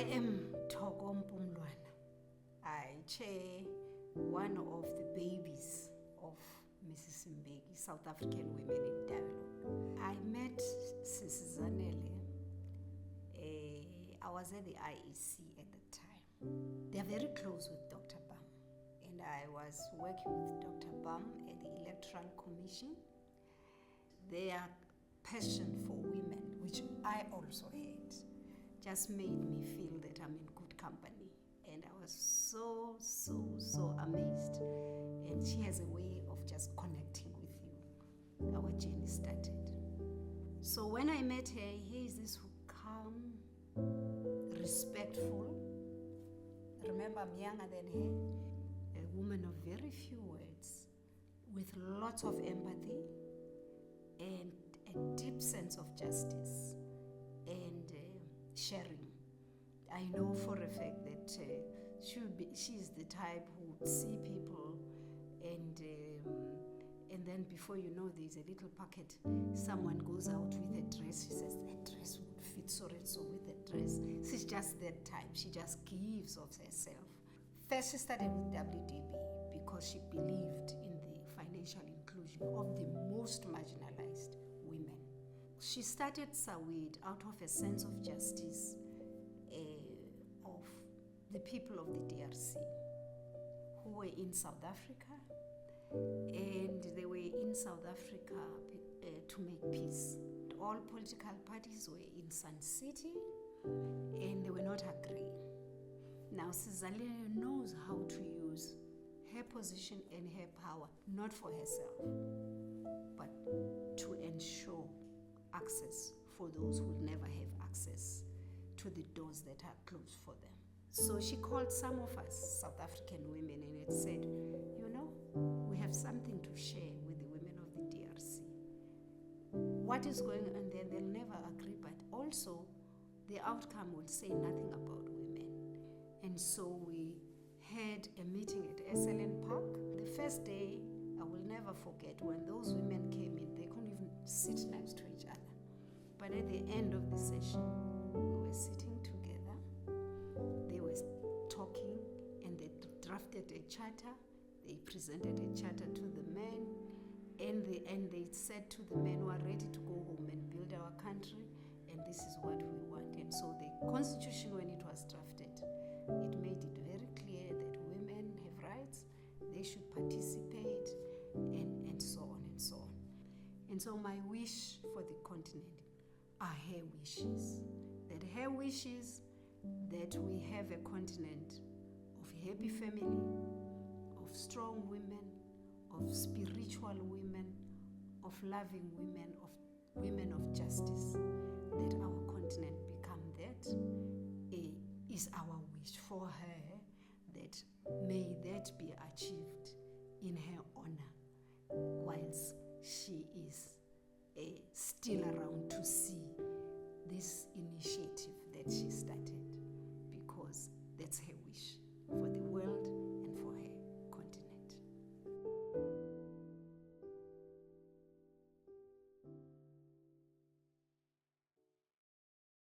I am Thoko Mpumlwana. I chair one of the babies of Mrs Mbeki, South African Women in Dialogue. I met Sis Zanele. I was at the IEC at the time. They are very close with Dr. Bam. And I was working with Dr. Bam at the Electoral Commission. Their passion for women, which I also had, just made me feel that I'm in good company. And I was so amazed. And she has a way of just connecting with you. Our journey started. So when I met her, here is this calm, respectful. Remember, I'm younger than her. A woman of very few words, with lots of empathy and a deep sense of justice and sharing. I know for a fact that she's the type who would see people and then before you know, there's a little packet. Someone goes out with a dress. She says, that dress would fit so and so with that dress. She's just that type. She just gives of herself. First, she started with WDB because she believed in the financial inclusion of the most marginalized women. She started SAWID out of a sense of justice of the people of the DRC who were in South Africa, and they were in South Africa to make peace. All political parties were in Sun City and they were not agreeing. Now, Sizalea knows how to use her position and her power, not for herself, but to ensure access for those who will never have access to the doors that are closed for them. So she called some of us South African women and it said, you know, we have something to share with the women of the DRC. What is going on there, they'll never agree, but also the outcome will say nothing about women. And so we had a meeting at SLN Park. The first day, I will never forget, when those women came in, they couldn't even sit next to each other. But at the end of the session, we were sitting together. They were talking and they drafted a charter. They presented a charter to the men, and they said to the men who are ready to go home and build our country, and this is what we want. And so the constitution, when it was drafted, it made it very clear that women have rights, they should participate, and so on and so on. And so my wish for the continent are her wishes. That her wishes that we have a continent of happy family, of strong women, of spiritual women, of loving women, of women of justice, that our continent become that, is our wish for her, that may that be achieved in